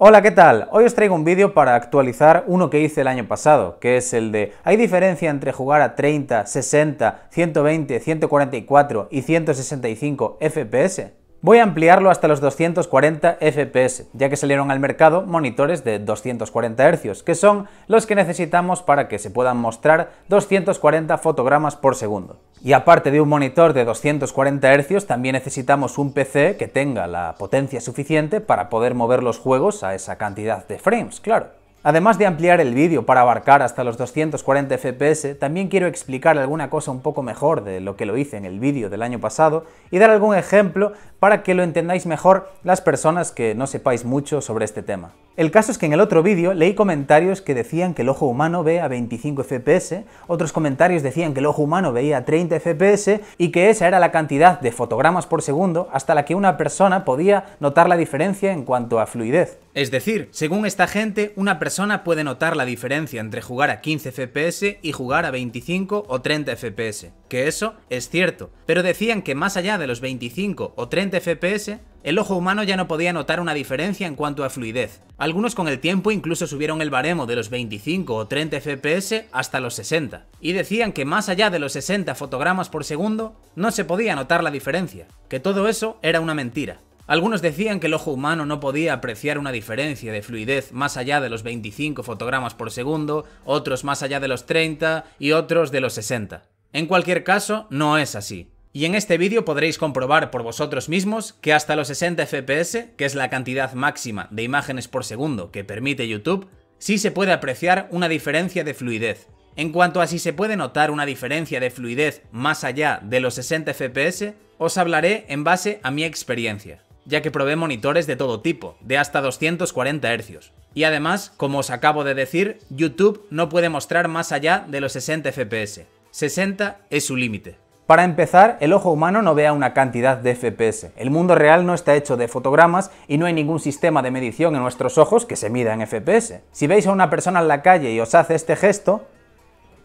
Hola, ¿qué tal? Hoy os traigo un vídeo para actualizar uno que hice el año pasado, que es el de ¿hay diferencia entre jugar a 30, 60, 120, 144 y 165 FPS? Voy a ampliarlo hasta los 240 FPS, ya que salieron al mercado monitores de 240 Hz, que son los que necesitamos para que se puedan mostrar 240 fotogramas por segundo. Y aparte de un monitor de 240 Hz, también necesitamos un PC que tenga la potencia suficiente para poder mover los juegos a esa cantidad de frames, claro. Además de ampliar el vídeo para abarcar hasta los 240 FPS, también quiero explicar alguna cosa un poco mejor de lo que lo hice en el vídeo del año pasado y dar algún ejemplo para que lo entendáis mejor las personas que no sepáis mucho sobre este tema. El caso es que en el otro vídeo leí comentarios que decían que el ojo humano ve a 25 FPS, otros comentarios decían que el ojo humano veía a 30 FPS y que esa era la cantidad de fotogramas por segundo hasta la que una persona podía notar la diferencia en cuanto a fluidez. Es decir, según esta gente, una persona puede notar la diferencia entre jugar a 15 FPS y jugar a 25 o 30 FPS, que eso es cierto, pero decían que más allá de los 25 o 30 FPS, el ojo humano ya no podía notar una diferencia en cuanto a fluidez. Algunos con el tiempo incluso subieron el baremo de los 25 o 30 FPS hasta los 60, y decían que más allá de los 60 fotogramas por segundo, no se podía notar la diferencia, que todo eso era una mentira. Algunos decían que el ojo humano no podía apreciar una diferencia de fluidez más allá de los 25 fotogramas por segundo, otros más allá de los 30 y otros de los 60. En cualquier caso, no es así. Y en este vídeo podréis comprobar por vosotros mismos que hasta los 60 FPS, que es la cantidad máxima de imágenes por segundo que permite YouTube, sí se puede apreciar una diferencia de fluidez. En cuanto a si se puede notar una diferencia de fluidez más allá de los 60 FPS, os hablaré en base a mi experiencia, ya que probé monitores de todo tipo, de hasta 240 Hz. Y además, como os acabo de decir, YouTube no puede mostrar más allá de los 60 FPS. 60 es su límite. Para empezar, el ojo humano no ve a una cantidad de FPS. El mundo real no está hecho de fotogramas y no hay ningún sistema de medición en nuestros ojos que se mida en FPS. Si veis a una persona en la calle y os hace este gesto,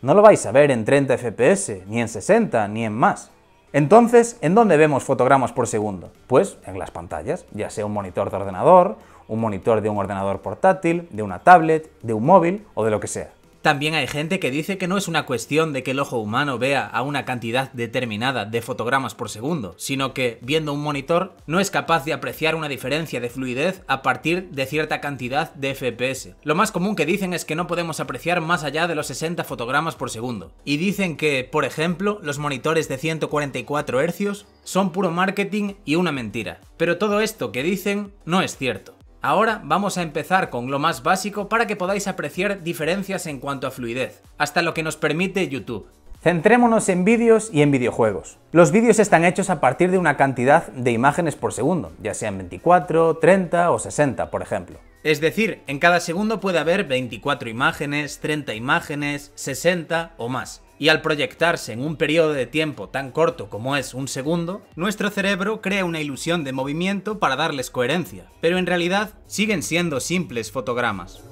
no lo vais a ver en 30 FPS, ni en 60, ni en más. Entonces, ¿en dónde vemos fotogramas por segundo? Pues en las pantallas, ya sea un monitor de ordenador, un monitor de un ordenador portátil, de una tablet, de un móvil o de lo que sea. También hay gente que dice que no es una cuestión de que el ojo humano vea a una cantidad determinada de fotogramas por segundo, sino que, viendo un monitor, no es capaz de apreciar una diferencia de fluidez a partir de cierta cantidad de FPS. Lo más común que dicen es que no podemos apreciar más allá de los 60 fotogramas por segundo. Y dicen que, por ejemplo, los monitores de 144 Hz son puro marketing y una mentira. Pero todo esto que dicen no es cierto. Ahora vamos a empezar con lo más básico para que podáis apreciar diferencias en cuanto a fluidez, hasta lo que nos permite YouTube. Centrémonos en vídeos y en videojuegos. Los vídeos están hechos a partir de una cantidad de imágenes por segundo, ya sean 24, 30 o 60, por ejemplo. Es decir, en cada segundo puede haber 24 imágenes, 30 imágenes, 60 o más. Y al proyectarse en un periodo de tiempo tan corto como es un segundo, nuestro cerebro crea una ilusión de movimiento para darles coherencia, pero en realidad siguen siendo simples fotogramas.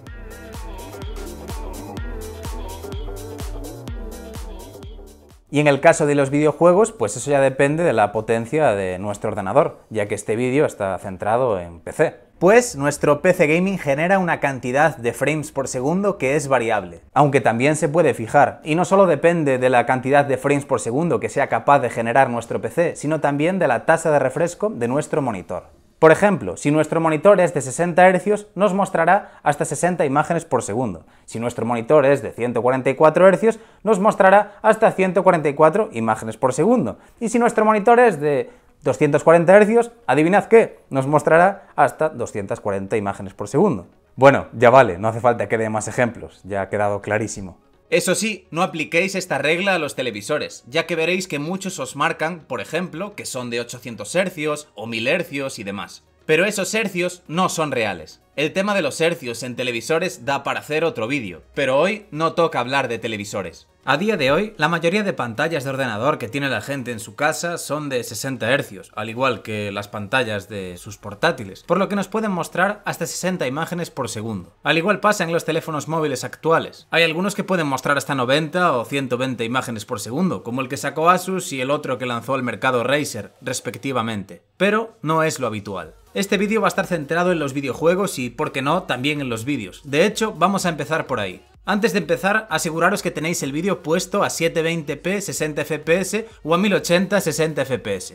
Y en el caso de los videojuegos, pues eso ya depende de la potencia de nuestro ordenador, ya que este vídeo está centrado en PC. Pues nuestro PC Gaming genera una cantidad de frames por segundo que es variable, aunque también se puede fijar, y no solo depende de la cantidad de frames por segundo que sea capaz de generar nuestro PC, sino también de la tasa de refresco de nuestro monitor. Por ejemplo, si nuestro monitor es de 60 Hz, nos mostrará hasta 60 imágenes por segundo. Si nuestro monitor es de 144 Hz, nos mostrará hasta 144 imágenes por segundo. Y si nuestro monitor es de 240 Hz, adivinad qué, nos mostrará hasta 240 imágenes por segundo. Bueno, ya vale, no hace falta que dé más ejemplos, ya ha quedado clarísimo. Eso sí, no apliquéis esta regla a los televisores, ya que veréis que muchos os marcan, por ejemplo, que son de 800 Hz o 1000 Hz y demás. Pero esos hercios no son reales. El tema de los hercios en televisores da para hacer otro vídeo, pero hoy no toca hablar de televisores. A día de hoy, la mayoría de pantallas de ordenador que tiene la gente en su casa son de 60 Hz, al igual que las pantallas de sus portátiles, por lo que nos pueden mostrar hasta 60 imágenes por segundo. Al igual pasa en los teléfonos móviles actuales. Hay algunos que pueden mostrar hasta 90 o 120 imágenes por segundo, como el que sacó Asus y el otro que lanzó al mercado Razer, respectivamente. Pero no es lo habitual. Este vídeo va a estar centrado en los videojuegos y, por qué no, también en los vídeos. De hecho, vamos a empezar por ahí. Antes de empezar, aseguraros que tenéis el vídeo puesto a 720p 60 fps o a 1080 60 fps.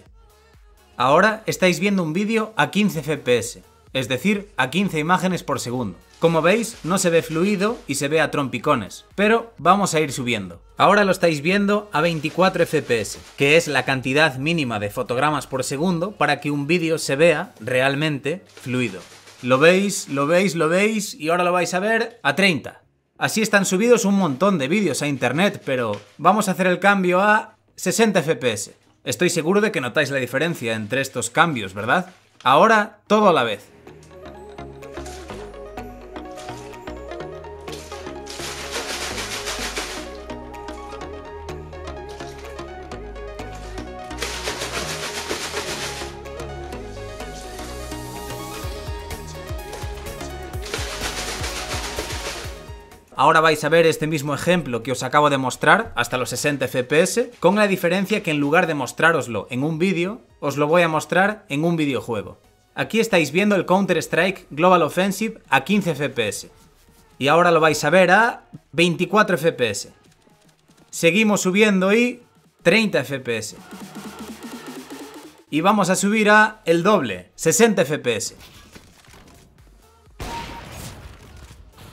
Ahora estáis viendo un vídeo a 15 fps, es decir, a 15 imágenes por segundo. Como veis, no se ve fluido y se ve a trompicones, pero vamos a ir subiendo. Ahora lo estáis viendo a 24 fps, que es la cantidad mínima de fotogramas por segundo para que un vídeo se vea realmente fluido. Lo veis y ahora lo vais a ver a 30. Así están subidos un montón de vídeos a internet, pero vamos a hacer el cambio a 60 fps. Estoy seguro de que notáis la diferencia entre estos cambios, ¿verdad? Ahora todo a la vez. Ahora vais a ver este mismo ejemplo que os acabo de mostrar hasta los 60 fps, con la diferencia que en lugar de mostrároslo en un vídeo, os lo voy a mostrar en un videojuego. Aquí estáis viendo el Counter-Strike Global Offensive a 15 fps. Y ahora lo vais a ver a 24 fps. Seguimos subiendo y 30 fps. Y vamos a subir a el doble, 60 fps.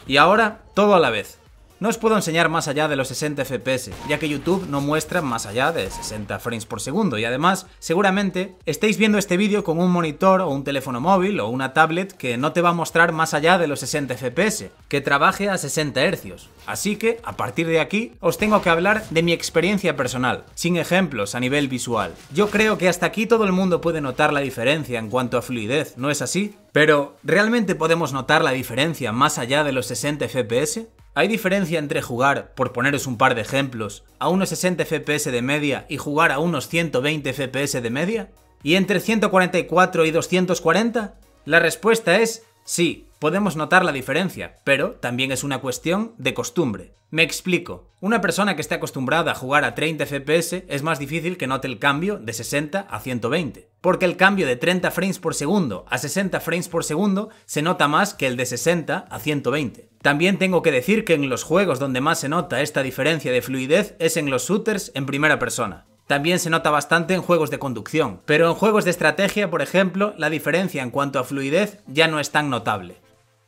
Y ahora, todo a la vez. No os puedo enseñar más allá de los 60 fps, ya que YouTube no muestra más allá de 60 frames por segundo, y además, seguramente, estáis viendo este vídeo con un monitor o un teléfono móvil o una tablet que no te va a mostrar más allá de los 60 fps, que trabaje a 60 Hz. Así que, a partir de aquí, os tengo que hablar de mi experiencia personal, sin ejemplos a nivel visual. Yo creo que hasta aquí todo el mundo puede notar la diferencia en cuanto a fluidez, ¿no es así? Pero, ¿realmente podemos notar la diferencia más allá de los 60 fps? ¿Hay diferencia entre jugar, por poneros un par de ejemplos, a unos 60 fps de media y jugar a unos 120 fps de media? ¿Y entre 144 y 240? La respuesta es sí, podemos notar la diferencia, pero también es una cuestión de costumbre. Me explico. Una persona que esté acostumbrada a jugar a 30 fps es más difícil que note el cambio de 60 a 120, porque el cambio de 30 frames por segundo a 60 frames por segundo se nota más que el de 60 a 120. También tengo que decir que en los juegos donde más se nota esta diferencia de fluidez es en los shooters en primera persona. También se nota bastante en juegos de conducción, pero en juegos de estrategia, por ejemplo, la diferencia en cuanto a fluidez ya no es tan notable.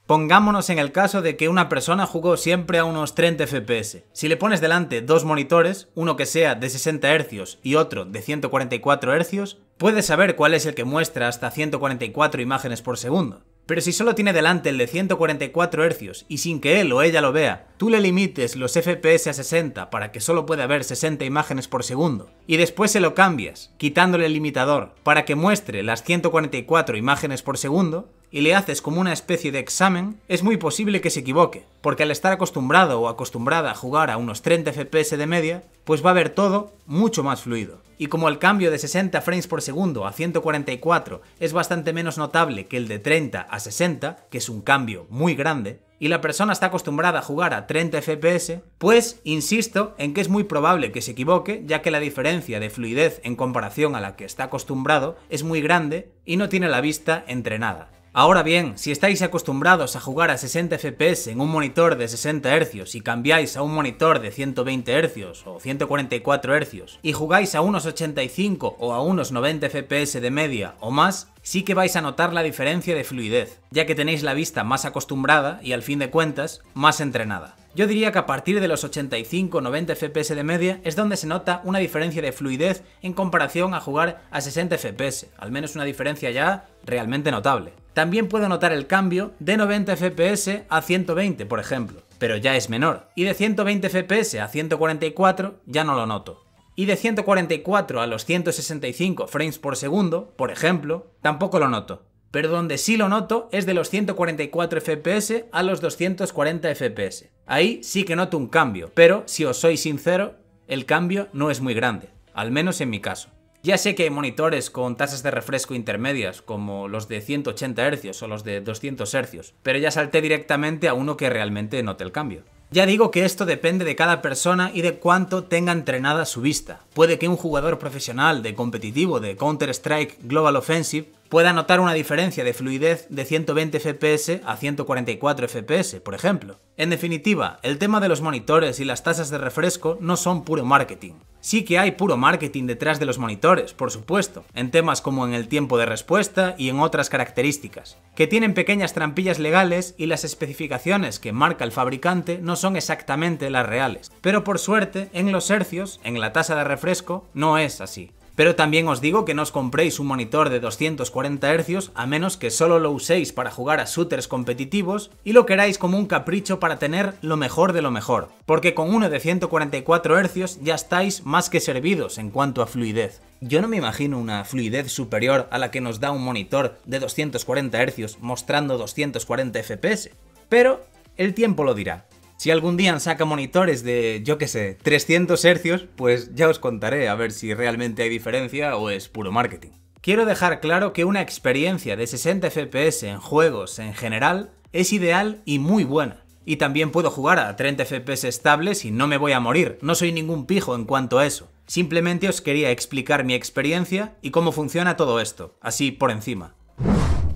Pongámonos en el caso de que una persona jugó siempre a unos 30 fps. Si le pones delante dos monitores, uno que sea de 60 Hz y otro de 144 Hz, puedes saber cuál es el que muestra hasta 144 imágenes por segundo. Pero si solo tiene delante el de 144 Hz y sin que él o ella lo vea, tú le limites los FPS a 60 para que solo pueda ver 60 imágenes por segundo, y después se lo cambias, quitándole el limitador, para que muestre las 144 imágenes por segundo, y le haces como una especie de examen, es muy posible que se equivoque, porque al estar acostumbrado o acostumbrada a jugar a unos 30 FPS de media, pues va a ver todo mucho más fluido. Y como el cambio de 60 frames por segundo a 144 es bastante menos notable que el de 30 a 60, que es un cambio muy grande, y la persona está acostumbrada a jugar a 30 FPS, pues insisto en que es muy probable que se equivoque, ya que la diferencia de fluidez en comparación a la que está acostumbrado es muy grande y no tiene la vista entrenada. Ahora bien, si estáis acostumbrados a jugar a 60 fps en un monitor de 60 Hz y cambiáis a un monitor de 120 Hz o 144 Hz y jugáis a unos 85 o a unos 90 fps de media o más, sí que vais a notar la diferencia de fluidez, ya que tenéis la vista más acostumbrada y al fin de cuentas más entrenada. Yo diría que a partir de los 85-90 fps de media es donde se nota una diferencia de fluidez en comparación a jugar a 60 fps, al menos una diferencia ya realmente notable. También puedo notar el cambio de 90 fps a 120, por ejemplo, pero ya es menor, y de 120 fps a 144 ya no lo noto. Y de 144 a los 165 frames por segundo, por ejemplo, tampoco lo noto. Pero donde sí lo noto es de los 144 FPS a los 240 FPS. Ahí sí que noto un cambio, pero si os soy sincero, el cambio no es muy grande, al menos en mi caso. Ya sé que hay monitores con tasas de refresco intermedias, como los de 180 Hz o los de 200 Hz, pero ya salté directamente a uno que realmente note el cambio. Ya digo que esto depende de cada persona y de cuánto tenga entrenada su vista. Puede que un jugador profesional de competitivo de Counter-Strike Global Offensive pueda notar una diferencia de fluidez de 120 FPS a 144 FPS, por ejemplo. En definitiva, el tema de los monitores y las tasas de refresco no son puro marketing. Sí que hay puro marketing detrás de los monitores, por supuesto, en temas como en el tiempo de respuesta y en otras características, que tienen pequeñas trampillas legales y las especificaciones que marca el fabricante no son exactamente las reales. Pero por suerte, en los hercios, en la tasa de refresco, no es así. Pero también os digo que no os compréis un monitor de 240 Hz a menos que solo lo uséis para jugar a shooters competitivos y lo queráis como un capricho para tener lo mejor de lo mejor, porque con uno de 144 Hz ya estáis más que servidos en cuanto a fluidez. Yo no me imagino una fluidez superior a la que nos da un monitor de 240 Hz mostrando 240 FPS, pero el tiempo lo dirá. Si algún día saca monitores de, yo qué sé, 300 Hz, pues ya os contaré a ver si realmente hay diferencia o es puro marketing. Quiero dejar claro que una experiencia de 60 FPS en juegos en general es ideal y muy buena. Y también puedo jugar a 30 FPS estables y no me voy a morir, no soy ningún pijo en cuanto a eso. Simplemente os quería explicar mi experiencia y cómo funciona todo esto, así por encima.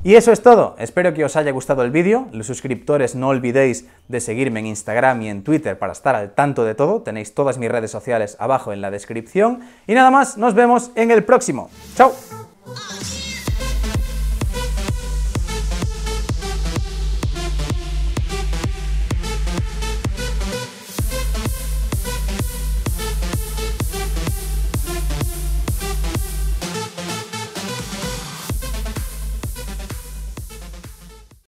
Y eso es todo, espero que os haya gustado el vídeo. Los suscriptores no olvidéis de seguirme en Instagram y en Twitter para estar al tanto de todo, tenéis todas mis redes sociales abajo en la descripción. Y nada más, nos vemos en el próximo. ¡Chao!